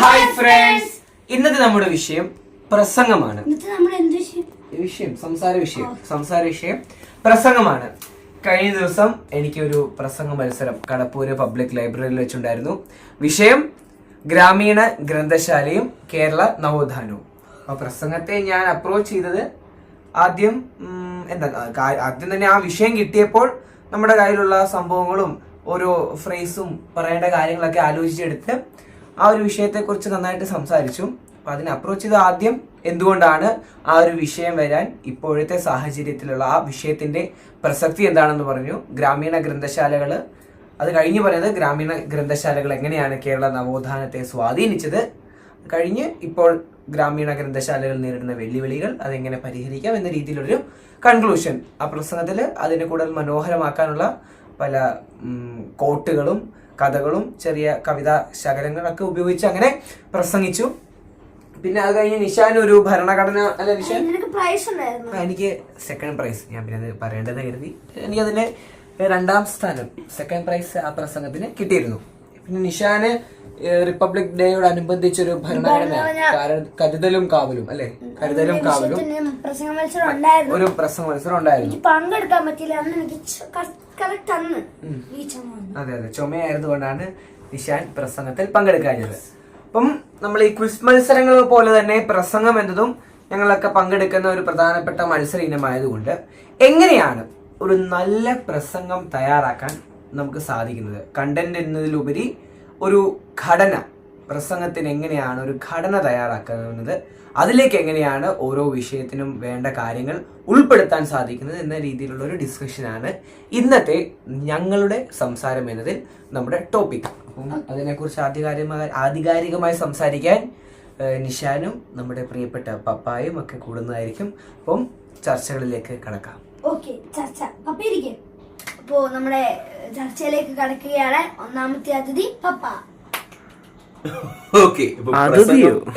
Hi friends, ഇന്നത്തെ നമ്മുടെ വിഷയം പ്രസംഗമാണ്. സംസാര വിഷയം പ്രസംഗമാണ്. കഴിഞ്ഞ ദിവസം എനിക്കൊരു പ്രസംഗ മത്സരം കടപ്പൂര് പബ്ലിക് ലൈബ്രറിയിൽ വെച്ചുണ്ടായിരുന്നു. വിഷയം ഗ്രാമീണ ഗ്രന്ഥശാലയും കേരള നവോത്ഥാനവും. ആ പ്രസംഗത്തെ ഞാൻ അപ്രോച്ച് ചെയ്തത് ആദ്യം തന്നെ ആ വിഷയം കിട്ടിയപ്പോൾ നമ്മുടെ കയ്യിലുള്ള സംഭവങ്ങളും ഓരോ ഫ്രേസും പറയേണ്ട കാര്യങ്ങളൊക്കെ ആലോചിച്ചെടുത്ത് ആ ഒരു വിഷയത്തെക്കുറിച്ച് നന്നായിട്ട് സംസാരിച്ചു. അപ്പൊ അതിനെ അപ്രോച്ച് ചെയ്ത് ആദ്യം എന്തുകൊണ്ടാണ് ആ ഒരു വിഷയം വരാൻ ഇപ്പോഴത്തെ സാഹചര്യത്തിലുള്ള ആ വിഷയത്തിന്റെ പ്രസക്തി എന്താണെന്ന് പറഞ്ഞു. ഗ്രാമീണ ഗ്രന്ഥശാലകൾ, അത് കഴിഞ്ഞ് പറയുന്നത് ഗ്രാമീണ ഗ്രന്ഥശാലകൾ എങ്ങനെയാണ് കേരള നവോത്ഥാനത്തെ സ്വാധീനിച്ചത്, കഴിഞ്ഞ് ഇപ്പോൾ ഗ്രാമീണ ഗ്രന്ഥശാലകൾ നേരിടുന്ന വെല്ലുവിളികൾ അതെങ്ങനെ പരിഹരിക്കാം എന്ന രീതിയിലൊരു കൺക്ലൂഷൻ. ആ പ്രസംഗത്തിൽ അതിനെ കൂടുതൽ മനോഹരമാക്കാനുള്ള പല കോട്ടുകളും കഥകളും ചെറിയ കവിതാ ശകലങ്ങളൊക്കെ ഉപയോഗിച്ച് അങ്ങനെ പ്രസംഗിച്ചു. പിന്നെ അത് കഴിഞ്ഞ് നിഷാൻ ഒരു ഭരണഘടന അല്ല നിഷാൻ എനിക്ക് സെക്കൻഡ് പ്രൈസ്, ഞാൻ പിന്നെ അത് പറയേണ്ടത് കരുതി. എനിക്കതിന് 2ാം സ്ഥാനം, സെക്കൻഡ് പ്രൈസ് ആ പ്രസംഗത്തിന് കിട്ടിയിരുന്നു. പിന്നെ നിഷാന് റിപ്പബ്ലിക് ഡേയോടനുബന്ധിച്ചൊരു ഭരണഘടന കരുതലും കാവലും അല്ലെ, കരുതലും കാവലും ഒരു പ്രസംഗ മത്സരം ഉണ്ടായിരുന്നു. പങ്കെടുക്കാൻ പറ്റില്ല, അതെ ചുമയായത് കൊണ്ടാണ് നിഷാൻ പ്രസംഗത്തിൽ പങ്കെടുക്കാഞ്ഞത്. അപ്പം നമ്മൾ ഈ ക്വിസ് മത്സരങ്ങൾ പോലെ തന്നെ പ്രസംഗം എന്നതും ഞങ്ങളൊക്കെ പങ്കെടുക്കുന്ന ഒരു പ്രധാനപ്പെട്ട മത്സര ഇനമായതുകൊണ്ട് എങ്ങനെയാണ് ഒരു നല്ല പ്രസംഗം തയ്യാറാക്കാൻ നമുക്ക് സാധിക്കുന്നത്, കണ്ടന്റ് എന്നതിലുപരി ഒരു ഘടന, പ്രസംഗത്തിന് എങ്ങനെയാണ് ഒരു ഘടന തയ്യാറാക്കുന്നത്, അതിലേക്ക് എങ്ങനെയാണ് ഓരോ വിഷയത്തിനും വേണ്ട കാര്യങ്ങൾ ഉൾപ്പെടുത്താൻ സാധിക്കുന്നത് എന്ന രീതിയിലുള്ള ഒരു ഡിസ്കഷനാണ് ഇന്നത്തെ ഞങ്ങളുടെ സംസാരം എന്നതിൽ നമ്മുടെ ടോപ്പിക്. അപ്പം അതിനെക്കുറിച്ച് ആധികാരികമായി സംസാരിക്കാൻ നിഷാനും നമ്മുടെ പ്രിയപ്പെട്ട പപ്പായും ഒക്കെ കൂടുന്നതായിരിക്കും. അപ്പം ചർച്ചകളിലേക്ക് കടക്കാം. അപ്പോ നമ്മുടെ ചർച്ചയിലേക്ക് കടക്കുകയാണ്. ഒന്നാമത്തെ അതിഥി പപ്പ. ഓക്കെ,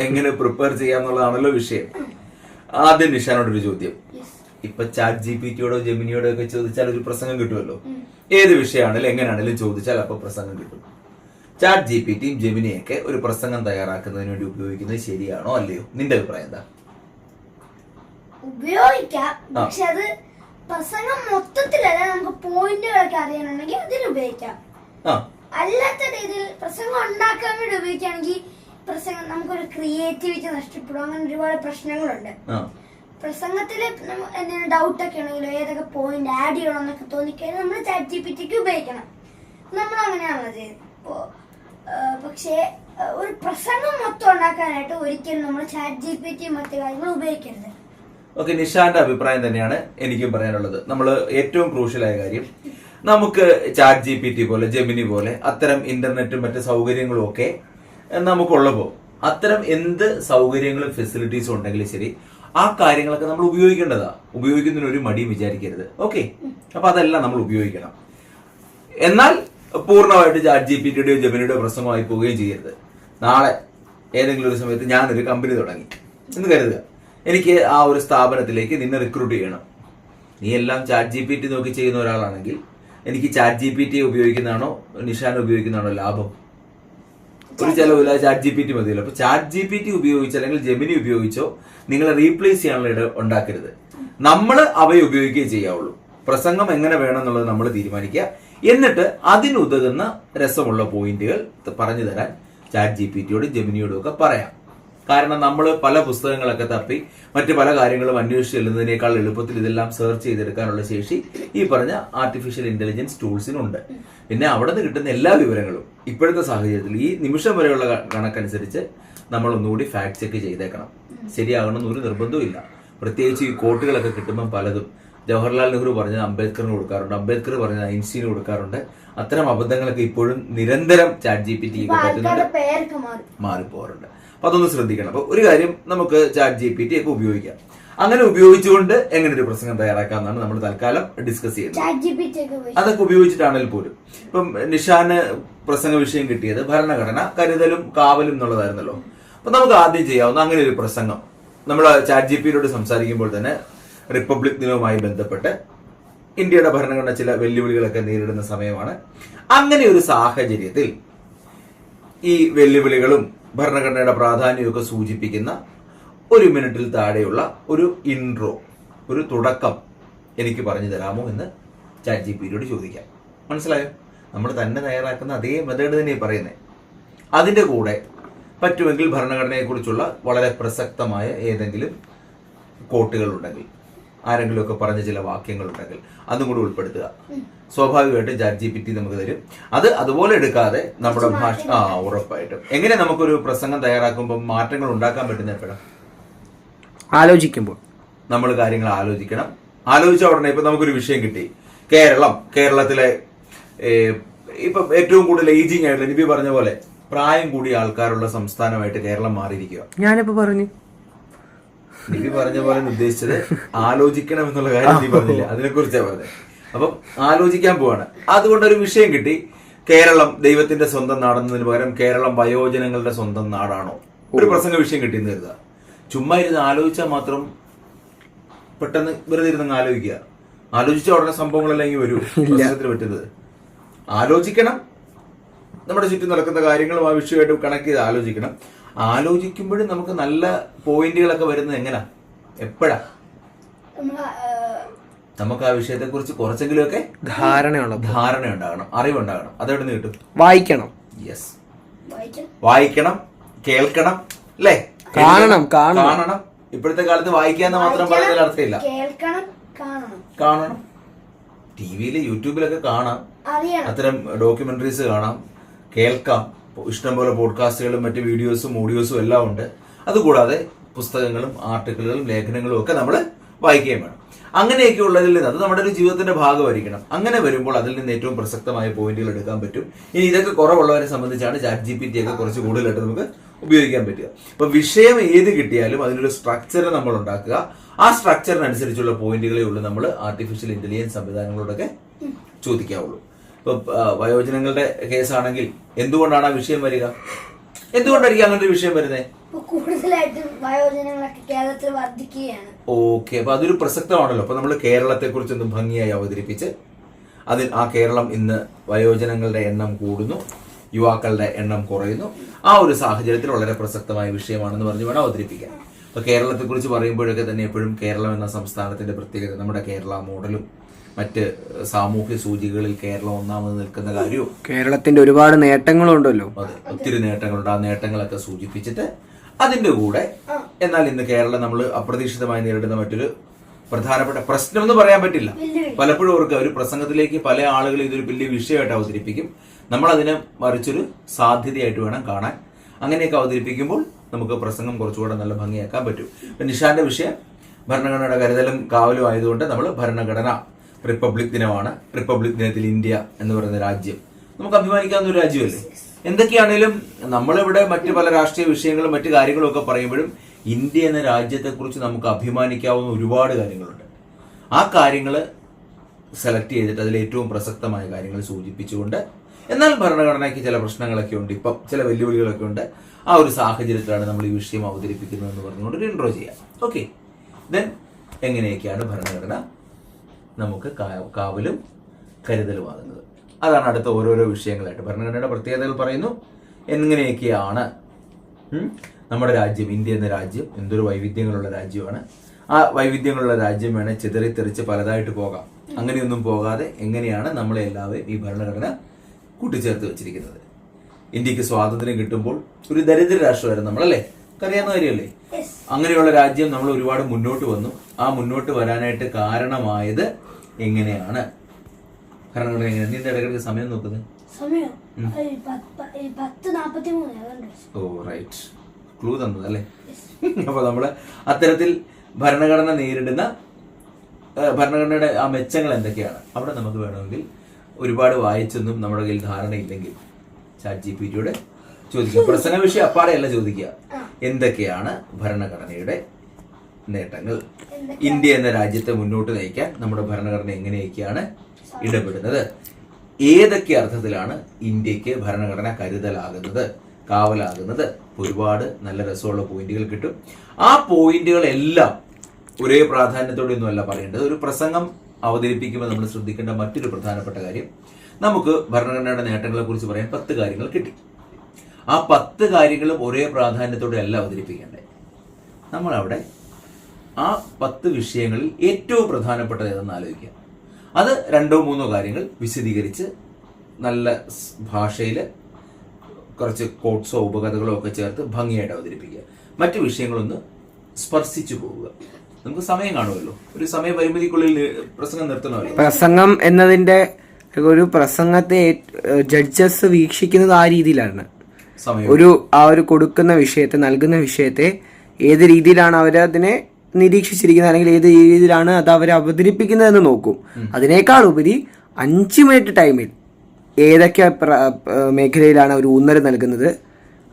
എങ്ങനെ പ്രിപ്പയർ ചെയ്യാന്നുള്ളതാണല്ലോ വിഷയം. ആദ്യം നിഷാനോടൊരു ചോദ്യം. ഇപ്പൊ ചാറ്റ് ജിപിടിയോടോ ജെമിനിയോടോ ഒക്കെ ചോദിച്ചാൽ ഒരു പ്രസംഗം കിട്ടുമല്ലോ. ഏത് വിഷയമാണെങ്കിലും എങ്ങനെയാണെങ്കിലും ചോദിച്ചാൽ അപ്പൊ പ്രസംഗം കിട്ടും. ചാറ്റ് ജിപിടിയും ജെമിനിയൊക്കെ ഒരു പ്രസംഗം തയ്യാറാക്കുന്നതിന് വേണ്ടി ഉപയോഗിക്കുന്നത് ശരിയാണോ അല്ലയോ? നിന്റെ അഭിപ്രായം എന്താ? ഉപയോഗിക്കാം, പക്ഷെ അത് പ്രസംഗം മൊത്തത്തിലല്ല, നമുക്ക് പോയിന്റുകളൊക്കെ അറിയാനുണ്ടെങ്കിൽ അതിന് ഉപയോഗിക്കാം. അല്ലാത്ത രീതിയിൽ പ്രസംഗം ഉണ്ടാക്കാൻ വേണ്ടി ഉപയോഗിക്കുകയാണെങ്കിൽ പ്രസംഗം നമുക്കൊരു ക്രിയേറ്റിവിറ്റി നഷ്ടപ്പെടും. അങ്ങനെ ഒരുപാട് പ്രശ്നങ്ങളുണ്ട്. പ്രസംഗത്തില് എന്തെങ്കിലും ഡൗട്ടൊക്കെ ഉണ്ടെങ്കിലോ ഏതൊക്കെ പോയിന്റ് ആഡ് ചെയ്യണം എന്നൊക്കെ തോന്നിക്കഴിഞ്ഞാൽ നമ്മൾ ചാറ്റ് ജിപിടിക്ക് ഉപയോഗിക്കണം. നമ്മൾ അങ്ങനെയാണല്ലോ ചെയ്യുന്നത്. പക്ഷേ ഒരു പ്രസംഗം മൊത്തം ഉണ്ടാക്കാനായിട്ട് ഒരിക്കലും നമ്മൾ ചാറ്റ് ജിപിടി മറ്റു കാര്യങ്ങൾ ഉപയോഗിക്കരുത്. ഓക്കെ, നിഷാന്റെ അഭിപ്രായം തന്നെയാണ് എനിക്കും പറയാനുള്ളത്. നമ്മൾ ഏറ്റവും ക്രൂഷ്യലായ കാര്യം, നമുക്ക് ചാറ്റ് ജിപിടി പോലെ ജെമിനി പോലെ അത്തരം ഇന്റർനെറ്റും മറ്റ് സൗകര്യങ്ങളും ഒക്കെ നമുക്കുള്ളപ്പോൾ അത്തരം എന്ത് സൗകര്യങ്ങളും ഫെസിലിറ്റീസും ഉണ്ടെങ്കിലും ശരി, ആ കാര്യങ്ങളൊക്കെ നമ്മൾ ഉപയോഗിക്കേണ്ടതാ. ഉപയോഗിക്കുന്നതിന് ഒരു മടിയും വിചാരിക്കരുത്. ഓക്കെ, അപ്പൊ അതെല്ലാം നമ്മൾ ഉപയോഗിക്കണം. എന്നാൽ പൂർണ്ണമായിട്ട് ചാറ്റ് ജിപിടിയുടെയോ ജെമിനിയുടെയോ പ്രസംഗമായി പോവുകയും ചെയ്യരുത്. നാളെ ഏതെങ്കിലും ഒരു സമയത്ത് ഞാനൊരു കമ്പനി തുടങ്ങി എന്ന് കരുതുക. എനിക്ക് ആ ഒരു സ്ഥാപനത്തിലേക്ക് നിന്നെ റിക്രൂട്ട് ചെയ്യണം. നീ എല്ലാം ചാറ്റ് ജിപിടി നോക്കി ചെയ്യുന്ന ഒരാളാണെങ്കിൽ എനിക്ക് ചാറ്റ് ജിപിടി ഉപയോഗിക്കുന്നതാണോ നിഷാൻ ഉപയോഗിക്കുന്നതാണോ ലാഭം? ഒരു ചെലവില്ല, ചാറ്റ് ജിപിടി മതിയല്ലോ. അപ്പൊ ചാറ്റ് ജിപിടി ഉപയോഗിച്ചോ അല്ലെങ്കിൽ ജെമിനി ഉപയോഗിച്ചോ നിങ്ങളെ റീപ്ലേസ് ചെയ്യാനുള്ള ഇടം ഉണ്ടാക്കരുത്. നമ്മൾ അവയെ ഉപയോഗിക്കുകയും ചെയ്യാവുള്ളൂ. പ്രസംഗം എങ്ങനെ വേണം എന്നുള്ളത് നമ്മൾ തീരുമാനിക്കുക. എന്നിട്ട് അതിനുതകുന്ന രസമുള്ള പോയിന്റുകൾ പറഞ്ഞു തരാൻ ചാറ്റ് ജിപിടിയോടും ജെമിനിയോടും ഒക്കെ പറയാം. കാരണം നമ്മൾ പല പുസ്തകങ്ങളൊക്കെ തപ്പി മറ്റു പല കാര്യങ്ങളും അന്വേഷിച്ച് ചെല്ലുന്നതിനേക്കാൾ എളുപ്പത്തിൽ ഇതെല്ലാം സെർച്ച് ചെയ്തെടുക്കാനുള്ള ശേഷി ഈ പറഞ്ഞ ആർട്ടിഫിഷ്യൽ ഇന്റലിജൻസ് ടൂൾസിനുണ്ട്. പിന്നെ അവിടെ നിന്ന് കിട്ടുന്ന എല്ലാ വിവരങ്ങളും ഇപ്പോഴത്തെ സാഹചര്യത്തിൽ ഈ നിമിഷം വരെയുള്ള കണക്കനുസരിച്ച് നമ്മൾ ഒന്നുകൂടി ഫാക്ട് ചെക്ക് ചെയ്തേക്കണം. ശരിയാകണമെന്ന് ഒരു നിർബന്ധവും ഇല്ല. പ്രത്യേകിച്ച് ഈ കോട്ടുകളൊക്കെ കിട്ടുമ്പോൾ പലതും ജവഹർലാൽ നെഹ്റു പറഞ്ഞത് അംബേദ്കറിന് കൊടുക്കാറുണ്ട്, അംബേദ്കർ പറഞ്ഞത് ഐൻസ്റ്റീന് കൊടുക്കാറുണ്ട്. അത്തരം അബദ്ധങ്ങളൊക്കെ ഇപ്പോഴും നിരന്തരം ചാറ്റ് ജിപിടി മാറിപ്പോറുണ്ട്. അപ്പൊ അതൊന്ന് ശ്രദ്ധിക്കണം. അപ്പൊ ഒരു കാര്യം, നമുക്ക് ചാറ്റ് ജിപിടി ഒക്കെ ഉപയോഗിക്കാം. അങ്ങനെ ഉപയോഗിച്ചുകൊണ്ട് എങ്ങനെ ഒരു പ്രസംഗം തയ്യാറാക്കാമെന്നാണ് നമ്മൾ തൽക്കാലം ഡിസ്കസ് ചെയ്യുന്നത്. അതൊക്കെ ഉപയോഗിച്ചിട്ടാണെങ്കിൽ പോലും ഇപ്പം നിഷാന് പ്രസംഗ വിഷയം കിട്ടിയത് ഭരണഘടന കരുതലും കാവലും എന്നുള്ളതായിരുന്നല്ലോ. അപ്പൊ നമുക്ക് ആദ്യം ചെയ്യാവുന്ന അങ്ങനെ ഒരു പ്രസംഗം നമ്മൾ ചാറ്റ് ജിപിടിയോട് സംസാരിക്കുമ്പോൾ തന്നെ റിപ്പബ്ലിക് ദിനവുമായി ബന്ധപ്പെട്ട് ഇന്ത്യയുടെ ഭരണഘടന ചില വെല്ലുവിളികളൊക്കെ നേരിടുന്ന സമയമാണ്. അങ്ങനെ ഒരു സാഹചര്യത്തിൽ ഈ വെല്ലുവിളികളും ഭരണഘടനയുടെ പ്രാധാന്യമൊക്കെ സൂചിപ്പിക്കുന്ന 1 മിനിറ്റിൽ താഴെയുള്ള ഒരു ഇൻട്രോ, ഒരു തുടക്കം എനിക്ക് പറഞ്ഞു തരാമോ എന്ന് ChatGPT ചോദിക്കാം. മനസ്സിലായോ? നമ്മൾ തന്നെ തയ്യാറാക്കുന്ന അതേ മെത്തേഡ് തന്നെ പറയുന്നത്. അതിൻ്റെ കൂടെ പറ്റുമെങ്കിൽ ഭരണഘടനയെക്കുറിച്ചുള്ള വളരെ പ്രസക്തമായ ഏതെങ്കിലും കോട്ടുകൾ ഉണ്ടെങ്കിൽ, ആരെങ്കിലുമൊക്കെ പറഞ്ഞ ചില വാക്യങ്ങളുണ്ടെങ്കിൽ അതും കൂടി ഉൾപ്പെടുത്തുക. സ്വാഭാവികമായിട്ടും ChatGPT നമുക്ക് തരും. അത് അതുപോലെ എടുക്കാതെ നമ്മുടെ ഭാഷ ഉറപ്പായിട്ടും. എങ്ങനെ നമുക്കൊരു പ്രസംഗം തയ്യാറാക്കുമ്പോൾ മാറ്റങ്ങൾ ഉണ്ടാക്കാൻ പറ്റുന്ന എപ്പോഴും ആലോചിക്കുമ്പോൾ നമ്മൾ കാര്യങ്ങൾ ആലോചിക്കണം. ആലോചിച്ച ഉടനെ ഇപ്പൊ നമുക്കൊരു വിഷയം കിട്ടി, കേരളത്തിലെ ഇപ്പൊ ഏറ്റവും കൂടുതൽ ഏജിങ് ആയിട്ടുള്ള നിബി പറഞ്ഞ പോലെ പ്രായം കൂടിയ ആൾക്കാരുള്ള സംസ്ഥാനമായിട്ട് കേരളം മാറിയിരിക്കുക. ഞാനിപ്പോ പറഞ്ഞു നിബി പറഞ്ഞ പോലെ ഉദ്ദേശിച്ചത് ആലോചിക്കണം എന്നുള്ള കാര്യം നീ പറഞ്ഞില്ല, അതിനെ കുറിച്ചാണ് പറഞ്ഞത്. അപ്പം ആലോചിക്കാൻ പോവാണ്. അതുകൊണ്ടൊരു വിഷയം കിട്ടി, കേരളം ദൈവത്തിന്റെ സ്വന്തം നാടെന്നതിന് പകരം കേരളം വയോജനങ്ങളുടെ സ്വന്തം നാടാണോ? ഒരു പ്രസംഗ വിഷയം കിട്ടിയെന്ന് കരുതുക. ചുമ്മാ ഇരുന്ന് ആലോചിച്ചാൽ മാത്രം പെട്ടെന്ന് വെറുതെ ഇരുന്ന് ആലോചിക്കുക. ആലോചിച്ച ഉടനെ സംഭവങ്ങളെല്ലാം ഇങ്ങനെ വരൂ പ്രസംഗത്തിന് പറ്റുന്നത്. ആലോചിക്കണം, നമ്മുടെ ചുറ്റും നടക്കുന്ന കാര്യങ്ങളും ആ വിഷയമായിട്ട് കണക്ട് ചെയ്ത് ആലോചിക്കണം. ആലോചിക്കുമ്പോഴും നമുക്ക് നല്ല പോയിന്റുകളൊക്കെ വരുന്നത് എങ്ങനാ, എപ്പോഴാ? നമുക്ക് ആ വിഷയത്തെ കുറിച്ച് കുറച്ചെങ്കിലുമൊക്കെ ധാരണ ഉണ്ടാകണം, അറിവുണ്ടാകണം. അതെവിടെ നിന്ന് കിട്ടും? വായിക്കണം. യെസ്, വായിക്കണം, കേൾക്കണം, അല്ലേ? കാണണം. ഇപ്പോഴത്തെ കാലത്ത് വായിക്കാന്ന് മാത്രം പറയുന്നതിൽ അർത്ഥമില്ല. കാണണം. ടിവിയില് യൂട്യൂബിലൊക്കെ കാണാം, അത്തരം ഡോക്യുമെന്ററീസ് കാണാം, കേൾക്കാം. ഇഷ്ടംപോലെ പോഡ്കാസ്റ്റുകളും മറ്റ് വീഡിയോസും ഓഡിയോസും എല്ലാം ഉണ്ട്. അതുകൂടാതെ പുസ്തകങ്ങളും ആർട്ടിക്കിളുകളും ലേഖനങ്ങളും ഒക്കെ നമ്മൾ വായിക്കുകയും വേണം. അങ്ങനെയൊക്കെ ഉള്ളതിൽ നിന്ന് അത് നമ്മുടെ ഒരു ജീവിതത്തിന്റെ ഭാഗമായിരിക്കണം. അങ്ങനെ വരുമ്പോൾ അതിൽ നിന്ന് ഏറ്റവും പ്രസക്തമായ പോയിന്റുകൾ എടുക്കാൻ പറ്റും. ഇനി ഇതൊക്കെ കുറവുള്ളവരെ സംബന്ധിച്ചാണ് ChatGPT ഒക്കെ കുറച്ച് കൂടുതലായിട്ട് നമുക്ക് ഉപയോഗിക്കാൻ പറ്റുക. അപ്പൊ വിഷയം ഏത് കിട്ടിയാലും അതിനൊരു സ്ട്രക്ചർ നമ്മൾ ഉണ്ടാക്കുക. ആ സ്ട്രക്ചറിനനുസരിച്ചുള്ള പോയിന്റുകളേ ഉള്ളൂ നമ്മൾ ആർട്ടിഫിഷ്യൽ ഇന്റലിജൻസ് സംവിധാനങ്ങളോടൊക്കെ ചോദിക്കാവുള്ളൂ. ഇപ്പൊ വയോജനങ്ങളുടെ കേസാണെങ്കിൽ എന്തുകൊണ്ടാണ് ആ വിഷയം വരിക? എന്തുകൊണ്ടായിരിക്കും അങ്ങനെ ഒരു വിഷയം വരുന്നത്? കൂടുതലായിട്ടും വയോജനങ്ങളൊക്കെ കേരളത്തിൽ വർദ്ധിക്കുകയാണ്. ഓക്കെ, അപ്പൊ അതൊരു പ്രസക്തമാണല്ലോ. അപ്പൊ നമ്മൾ കേരളത്തെ കുറിച്ചൊന്നും ഭംഗിയായി അവതരിപ്പിച്ച് അതിൽ ആ കേരളം ഇന്ന് വയോജനങ്ങളുടെ എണ്ണം കൂടുന്നു, യുവാക്കളുടെ എണ്ണം കുറയുന്നു, ആ ഒരു സാഹചര്യത്തിൽ വളരെ പ്രസക്തമായ വിഷയമാണെന്ന് പറഞ്ഞ് വേണം അവതരിപ്പിക്കാൻ. അപ്പൊ കേരളത്തെ കുറിച്ച് പറയുമ്പോഴൊക്കെ തന്നെ എപ്പോഴും കേരളം എന്ന സംസ്ഥാനത്തിന്റെ പ്രത്യേകത, നമ്മുടെ കേരള മോഡലും മറ്റ് സാമൂഹ്യ സൂചികകളിൽ കേരളം ഒന്നാമത് നിൽക്കുന്ന കാര്യവും കേരളത്തിന്റെ ഒരുപാട് നേട്ടങ്ങളും ഉണ്ടല്ലോ. അതെ, ഒത്തിരി നേട്ടങ്ങളുണ്ട്. ആ നേട്ടങ്ങളൊക്കെ സൂചിപ്പിച്ചിട്ട് അതിന്റെ കൂടെ എന്നാൽ ഇന്ന് കേരളം നമ്മൾ അപ്രതീക്ഷിതമായി നേരിടുന്ന മറ്റൊരു പ്രധാനപ്പെട്ട പ്രശ്നം എന്ന് പറയാൻ പറ്റില്ല. പലപ്പോഴും ഓർക്കുക, ഒരു പ്രസംഗത്തിലേക്ക് പല ആളുകളും ഇതൊരു വലിയ വിഷയമായിട്ട് അവതരിപ്പിക്കും. നമ്മൾ അതിനെ മറിച്ചൊരു സാധ്യതയായിട്ട് വേണം കാണാൻ. അങ്ങനെയൊക്കെ അവതരിപ്പിക്കുമ്പോൾ നമുക്ക് പ്രസംഗം കുറച്ചുകൂടെ നല്ല ഭംഗിയാക്കാൻ പറ്റും. നിഷാന്റെ വിഷയം ഭരണഘടനയുടെ കരുതലും കാവലും ആയതുകൊണ്ട് നമ്മൾ ഭരണഘടന റിപ്പബ്ലിക് ദിനമാണ്. റിപ്പബ്ലിക് ദിനത്തിൽ ഇന്ത്യ എന്ന് പറയുന്ന രാജ്യം നമുക്ക് അഭിമാനിക്കാവുന്ന ഒരു രാജ്യമല്ലേ? എന്തൊക്കെയാണേലും നമ്മളിവിടെ മറ്റു പല രാഷ്ട്രീയ വിഷയങ്ങളും മറ്റു കാര്യങ്ങളും ഒക്കെ പറയുമ്പോഴും ഇന്ത്യ എന്ന രാജ്യത്തെക്കുറിച്ച് നമുക്ക് അഭിമാനിക്കാവുന്ന ഒരുപാട് കാര്യങ്ങളുണ്ട്. ആ കാര്യങ്ങൾ സെലക്ട് ചെയ്തിട്ട് അതിൽ ഏറ്റവും പ്രസക്തമായ കാര്യങ്ങൾ സൂചിപ്പിച്ചുകൊണ്ട്, എന്നാൽ ഭരണഘടനയ്ക്ക് ചില പ്രശ്നങ്ങളൊക്കെ ഉണ്ട്, ഇപ്പം ചില വെല്ലുവിളികളൊക്കെ ഉണ്ട്, ആ ഒരു സാഹചര്യത്തിലാണ് നമ്മൾ ഈ വിഷയം അവതരിപ്പിക്കുന്നതെന്ന് പറഞ്ഞുകൊണ്ട് ഒരു ഇൻട്രോ ചെയ്യാം. ഓക്കെ, ദെൻ എങ്ങനെയൊക്കെയാണ് ഭരണഘടന നമുക്ക് കാവലും കരുതലുമാകുന്നത്? അതാണ് അടുത്ത ഓരോരോ വിഷയങ്ങളായിട്ട് ഭരണഘടനയുടെ പ്രത്യേകതകൾ പറയുന്നു. എങ്ങനെയൊക്കെയാണ് നമ്മുടെ രാജ്യം, ഇന്ത്യ എന്ന രാജ്യം എന്തൊരു വൈവിധ്യങ്ങളുള്ള രാജ്യമാണ്. ആ വൈവിധ്യങ്ങളുള്ള രാജ്യം വേണേൽ ചിതറിത്തെറിച്ച് പലതായിട്ട് പോകാം. അങ്ങനെയൊന്നും പോകാതെ എങ്ങനെയാണ് നമ്മളെ എല്ലാവരും ഈ ഭരണഘടന കൂട്ടിച്ചേർത്ത് വെച്ചിരിക്കുന്നത്. ഇന്ത്യക്ക് സ്വാതന്ത്ര്യം കിട്ടുമ്പോൾ ഒരു ദരിദ്ര രാഷ്ട്രമായിരുന്നു നമ്മളല്ലേ, അറിയാവുന്ന കാര്യമല്ലേ? അങ്ങനെയുള്ള രാജ്യം നമ്മൾ ഒരുപാട് മുന്നോട്ട് വന്നു. ആ മുന്നോട്ട് വരാനായിട്ട് കാരണമായത് എങ്ങനെയാണ്? ഭരണഘടന എങ്ങനെ? നീ ഇടയ്ക്കിടയ്ക്ക് സമയം നോക്കുന്നത്? ഓ റൈറ്റ്, ക്ലൂ തന്നതല്ലേ? അപ്പൊ നമ്മള് അത്തരത്തിൽ ഭരണഘടന നേരിടുന്ന ഭരണഘടനയുടെ ആ മെച്ചങ്ങൾ എന്തൊക്കെയാണ് അവിടെ നമുക്ക് വേണമെങ്കിൽ ഒരുപാട് വായിച്ചൊന്നും നമ്മുടെ കയ്യിൽ ധാരണയില്ലെങ്കിൽ ChatGPTയോട് ചോദിക്കുക. പ്രസംഗ വിഷയം അപ്പാടെയല്ല ചോദിക്കുക, എന്തൊക്കെയാണ് ഭരണഘടനയുടെ നേട്ടങ്ങൾ, ഇന്ത്യ എന്ന രാജ്യത്തെ മുന്നോട്ട് നയിക്കാൻ നമ്മുടെ ഭരണഘടന എങ്ങനെയൊക്കെയാണ് ഇടപെടുന്നത്, ഏതൊക്കെ അർത്ഥത്തിലാണ് ഇന്ത്യക്ക് ഭരണഘടന കരുതലാകുന്നത്, കാവലാകുന്നത്, ഒരുപാട് നല്ല രസമുള്ള പോയിന്റുകൾ കിട്ടും. ആ പോയിന്റുകളെല്ലാം ഒരേ പ്രാധാന്യത്തോടെയൊന്നും അല്ല പറയേണ്ടത്. ഒരു പ്രസംഗം അവതരിപ്പിക്കുമ്പോൾ നമ്മൾ ശ്രദ്ധിക്കേണ്ട മറ്റൊരു പ്രധാനപ്പെട്ട കാര്യം, നമുക്ക് ഭരണഘടനയുടെ നേട്ടങ്ങളെ കുറിച്ച് പറയാൻ 10 കാര്യങ്ങൾ കിട്ടി. ആ 10 കാര്യങ്ങളും ഒരേ പ്രാധാന്യത്തോടെ അല്ല അവതരിപ്പിക്കേണ്ടത്. നമ്മളവിടെ ആ 10 വിഷയങ്ങളിൽ ഏറ്റവും പ്രധാനപ്പെട്ടത് ഏതെന്ന് ആലോചിക്കുക. അത് 2-3 കാര്യങ്ങൾ വിശദീകരിച്ച് നല്ല ഭാഷയിൽ കുറച്ച് കോട്ട്സോ ഉപകഥകളോ ഒക്കെ ചേർത്ത് ഭംഗിയായിട്ട് അവതരിപ്പിക്കുക. മറ്റു വിഷയങ്ങളൊന്ന് സ്പർശിച്ചു പോവുക. നമുക്ക് സമയം കാണുമല്ലോ, ഒരു സമയപരിമിതിക്കുള്ളിൽ പ്രസംഗം നിർത്തണമല്ലോ. പ്രസംഗം എന്നതിന്റെ ഒരു പ്രസംഗത്തെ ജഡ്ജസ് വീക്ഷിക്കുന്നത് ആ രീതിയിലാണ്. ആ ഒരു കൊടുക്കുന്ന വിഷയത്തെ, നൽകുന്ന വിഷയത്തെ ഏത് രീതിയിലാണ് അവരതിനെ നിരീക്ഷിച്ചിരിക്കുന്നത്, അല്ലെങ്കിൽ ഏത് രീതിയിലാണ് അത് അവർ അവതരിപ്പിക്കുന്നതെന്ന് നോക്കും. അതിനേക്കാൾ ഉപരി 5 മിനിറ്റ് ടൈമിൽ ഏതൊക്കെ മേഖലയിലാണ് അവർ ഊന്നൽ നൽകുന്നത്,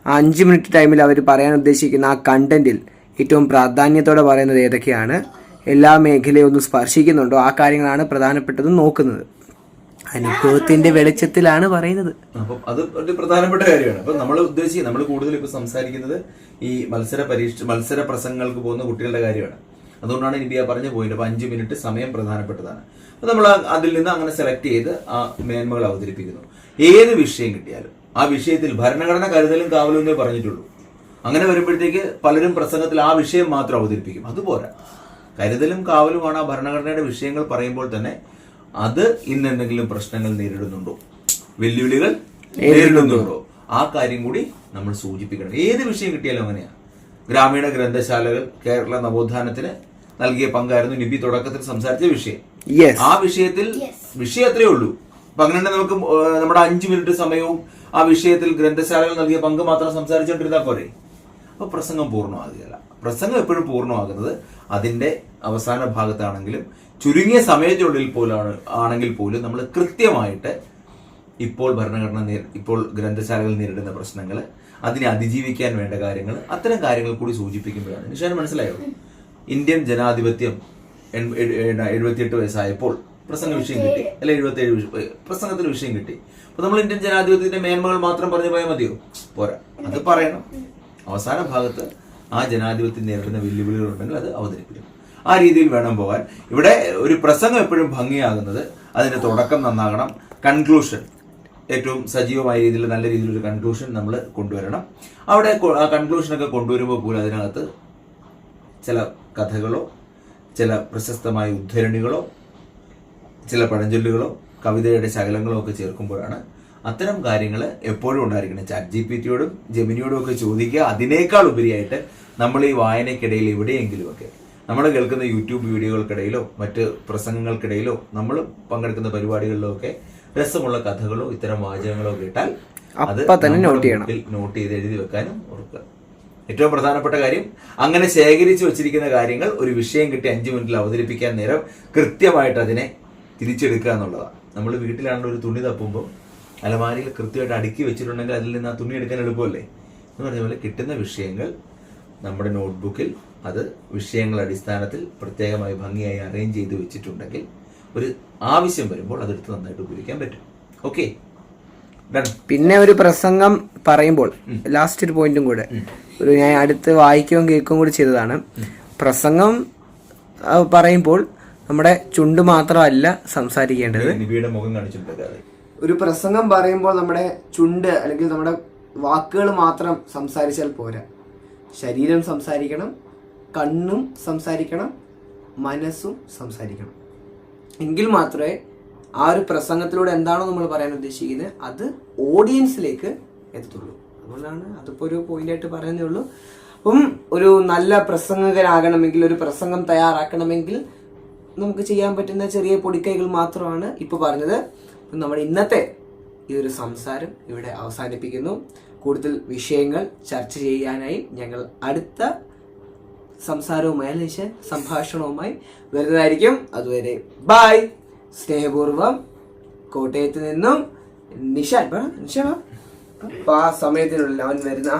ആ 5 മിനിറ്റ് ടൈമിൽ അവർ പറയാൻ ഉദ്ദേശിക്കുന്ന ആ കണ്ടന്റിൽ ഏറ്റവും പ്രാധാന്യത്തോടെ പറയുന്നത് ഏതൊക്കെയാണ്, എല്ലാ മേഖലയും ഒന്ന് സ്പർശിക്കുന്നുണ്ടോ, ആ കാര്യങ്ങളാണ് പ്രധാനപ്പെട്ടതും നോക്കുന്നത്. അനുഭവത്തിന്റെ വെളിച്ചത്തിലാണ് പറയുന്നത്. അപ്പം അത് ഒരു പ്രധാനപ്പെട്ട കാര്യമാണ്. അപ്പൊ നമ്മൾ ഉദ്ദേശിക്കുന്നത്, നമ്മൾ കൂടുതൽ ഇപ്പൊ സംസാരിക്കുന്നത് ഈ മത്സര പ്രസംഗങ്ങൾക്ക് പോകുന്ന കുട്ടികളുടെ കാര്യമാണ്. അതുകൊണ്ടാണ് ഇന്ത്യ പറഞ്ഞ പോയിന്റ്. അപ്പൊ 5 മിനിറ്റ് സമയം പ്രധാനപ്പെട്ടതാണ്. അപ്പൊ നമ്മൾ അതിൽ നിന്ന് അങ്ങനെ സെലക്ട് ചെയ്ത് ആ മേന്മകൾ അവതരിപ്പിക്കുന്നു. ഏത് വിഷയം കിട്ടിയാലും ആ വിഷയത്തിൽ ഭരണഘടന കരുതലും കാവലും എന്നേ പറഞ്ഞിട്ടുള്ളൂ. അങ്ങനെ വരുമ്പോഴത്തേക്ക് പലരും പ്രസംഗത്തിൽ ആ വിഷയം മാത്രം അവതരിപ്പിക്കും. അതുപോരാ, കരുതലും കാവലുമാണ് ആ ഭരണഘടനയുടെ വിഷയങ്ങൾ പറയുമ്പോൾ തന്നെ അത് ഇന്ന് എന്തെങ്കിലും പ്രശ്നങ്ങൾ നേരിടുന്നുണ്ടോ, വെല്ലുവിളികൾ നേരിടുന്നുണ്ടോ, ആ കാര്യം കൂടി നമ്മൾ സൂചിപ്പിക്കണം. ഏത് വിഷയം കിട്ടിയാലും അങ്ങനെയാണ്. ഗ്രാമീണ ഗ്രന്ഥശാലകൾ കേരള നവോത്ഥാനത്തിന് നൽകിയ പങ്കായിരുന്നു നിബി തുടക്കത്തിൽ സംസാരിച്ച വിഷയം. ആ വിഷയത്തിൽ വിഷയം അത്രേ ഉള്ളൂ. അപ്പൊ അങ്ങനെ നമുക്ക് നമ്മുടെ 5 മിനിറ്റ് സമയവും ആ വിഷയത്തിൽ ഗ്രന്ഥശാലകൾ നൽകിയ പങ്ക് മാത്രം സംസാരിച്ചുകൊണ്ടിരുന്നാൽ പോരെ. അപ്പൊ പ്രസംഗം പൂർണ്ണമാകുകയല്ല. പ്രസംഗം എപ്പോഴും പൂർണ്ണമാകുന്നത് അതിന്റെ അവസാന ഭാഗത്താണെങ്കിലും ചുരുങ്ങിയ സമയത്തിനുള്ളിൽ ആണെങ്കിൽ പോലും നമ്മൾ കൃത്യമായിട്ട് ഇപ്പോൾ ഇപ്പോൾ ഗ്രന്ഥശാലകൾ നേരിടുന്ന പ്രശ്നങ്ങൾ, അതിനെ അതിജീവിക്കാൻ വേണ്ട കാര്യങ്ങൾ, അത്തരം കാര്യങ്ങൾ കൂടി സൂചിപ്പിക്കുമ്പോഴാണ്. നിഷാന് മനസ്സിലായോ? ഇന്ത്യൻ ജനാധിപത്യം 78 വയസ്സായപ്പോൾ പ്രസംഗ വിഷയം കിട്ടി, അല്ലെ 77 പ്രസംഗത്തിന് വിഷയം കിട്ടി. അപ്പൊ നമ്മൾ ഇന്ത്യൻ ജനാധിപത്യത്തിന്റെ മേന്മകൾ മാത്രം പറഞ്ഞു പോയാൽ മതിയോ? പോരാ, അത് പറയണം. അവസാന ഭാഗത്ത് ആ ജനാധിപത്യം നേരിടുന്ന വെല്ലുവിളികൾ ഉണ്ടെങ്കിൽ അത് അവതരിപ്പിക്കണം. ആ രീതിയിൽ വേണം പോകാൻ. ഇവിടെ ഒരു പ്രസംഗം എപ്പോഴും ഭംഗിയാകുന്നത് അതിന്റെ തുടക്കം നന്നാകണം, കൺക്ലൂഷൻ ഏറ്റവും സജീവമായ രീതിയിൽ നല്ല രീതിയിൽ ഒരു കൺക്ലൂഷൻ നമ്മൾ കൊണ്ടുവരണം. അവിടെ ആ കൺക്ലൂഷനൊക്കെ കൊണ്ടുവരുമ്പോൾ പോലും അതിനകത്ത് ചില കഥകളോ ചില പ്രശസ്തമായ ഉദ്ധരണികളോ ചില പഴഞ്ചൊല്ലുകളോ കവിതയുടെ ശകലങ്ങളോ ഒക്കെ ചേർക്കുമ്പോഴാണ് അത്തരം കാര്യങ്ങൾ എപ്പോഴും ഉണ്ടായിരിക്കണം. ChatGPT-യോടും ജെമിനിയോടും ഒക്കെ ചോദിക്കുക. അതിനേക്കാൾ ഉപരിയായിട്ട് നമ്മൾ ഈ വായനയ്ക്കിടയിൽ എവിടെയെങ്കിലുമൊക്കെ നമ്മൾ കേൾക്കുന്ന യൂട്യൂബ് വീഡിയോകൾക്കിടയിലോ മറ്റ് പ്രസംഗങ്ങൾക്കിടയിലോ നമ്മൾ പങ്കെടുക്കുന്ന പരിപാടികളിലോ ഒക്കെ രസമുള്ള കഥകളോ ഇത്തരം വാചകങ്ങളോ കേട്ടാൽ അത് നോട്ട് ചെയ്ത് എഴുതി വെക്കാനും ഓർക്കുക. ഏറ്റവും പ്രധാനപ്പെട്ട കാര്യം, അങ്ങനെ ശേഖരിച്ചു വെച്ചിരിക്കുന്ന കാര്യങ്ങൾ ഒരു വിഷയം കിട്ടി 5 മിനിറ്റിൽ അവതരിപ്പിക്കാൻ നേരം കൃത്യമായിട്ട് അതിനെ തിരിച്ചെടുക്കുക എന്നുള്ളതാണ്. നമ്മൾ വീട്ടിലാണെങ്കിൽ ഒരു തുണി തപ്പുമ്പോൾ അലമാരിയിൽ കൃത്യമായിട്ട് അടുക്കി വെച്ചിട്ടുണ്ടെങ്കിൽ അതിൽ നിന്ന് ആ തുണി എടുക്കാൻ എളുപ്പമല്ലേ എന്ന് പറഞ്ഞ പോലെ കിട്ടുന്ന വിഷയങ്ങൾ നമ്മുടെ നോട്ട്ബുക്കിൽ അത് വിഷയങ്ങളുടെ അടിസ്ഥാനത്തിൽ പ്രത്യേകമായി ഭംഗിയായി അറേഞ്ച് ചെയ്ത് വെച്ചിട്ടുണ്ടെങ്കിൽ ഒരു ആവശ്യം വരുമ്പോൾ അതെടുത്ത് നന്നായിട്ട് ഉപയോഗിക്കാൻ പറ്റും. ഓക്കെ. പിന്നെ ഒരു പ്രസംഗം പറയുമ്പോൾ ലാസ്റ്റ് ഒരു പോയിന്റും കൂടെ ഞാൻ അടുത്ത് വായിക്കുകയും കേൾക്കുകയും കൂടി ചെയ്തതാണ്. പ്രസംഗം പറയുമ്പോൾ നമ്മുടെ ചുണ്ട് മാത്രമല്ല സംസാരിക്കേണ്ടത്. ഒരു പ്രസംഗം പറയുമ്പോൾ നമ്മുടെ ചുണ്ട് അല്ലെങ്കിൽ നമ്മുടെ വാക്കുകൾ മാത്രം സംസാരിച്ചാൽ പോരാ. ശരീരം സംസാരിക്കണം, കണ്ണും സംസാരിക്കണം, മനസ്സും സംസാരിക്കണം. എങ്കിൽ മാത്രമേ ആ ഒരു പ്രസംഗത്തിലൂടെ എന്താണോ നമ്മൾ പറയാൻ ഉദ്ദേശിക്കുന്നത് അത് ഓഡിയൻസിലേക്ക് എത്തത്തുള്ളൂ. അതുകൊണ്ടാണ് അതിപ്പോൾ ഒരു പോയിന്റായിട്ട് പറയുന്നേ ഉള്ളൂ. അപ്പം ഒരു നല്ല പ്രസംഗകനാകണമെങ്കിൽ, ഒരു പ്രസംഗം തയ്യാറാക്കണമെങ്കിൽ നമുക്ക് ചെയ്യാൻ പറ്റുന്ന ചെറിയ പൊടിക്കൈകൾ മാത്രമാണ് ഇപ്പോൾ പറഞ്ഞത്. നമ്മുടെ ഇന്നത്തെ ഈ ഒരു സംസാരം ഇവിടെ അവസാനിപ്പിക്കുന്നു. കൂടുതൽ വിഷയങ്ങൾ ചർച്ച ചെയ്യാനായി ഞങ്ങൾ അടുത്ത സംസാരവുമായി സംഭാഷണവുമായി വരുന്നതായിരിക്കും. അതുവരെ ബൈ. സ്നേഹപൂർവം കോട്ടയത്ത് നിന്നും നിഷാൻ. അപ്പൊ ആ സമയത്തിനുള്ളിൽ അവൻ വരുന്ന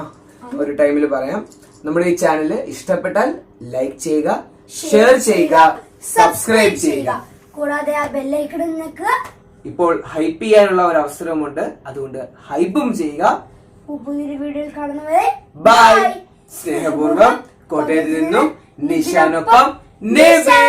ഒരു ടൈമിൽ പറയാം. നമ്മുടെ ഈ ചാനൽ ഇഷ്ടപ്പെട്ടാൽ ലൈക്ക് ചെയ്യുക, ഷെയർ ചെയ്യുക, സബ്സ്ക്രൈബ് ചെയ്യുക. കൂടാതെ ആ ബെല്ലൈക്കൺ നിൽക്കുക. ഇപ്പോൾ ഹൈപ്പ് ചെയ്യാനുള്ള ഒരു അവസരമുണ്ട്, അതുകൊണ്ട് ഹൈപ്പും ചെയ്യുക. പുതിയൊരു വീഡിയോയിൽ കാണുന്നവരെ ബൈ. സ്നേഹപൂർവം കോട്ടയത്ത് നിന്നും നിഷാനൊപ്പം നെബേ.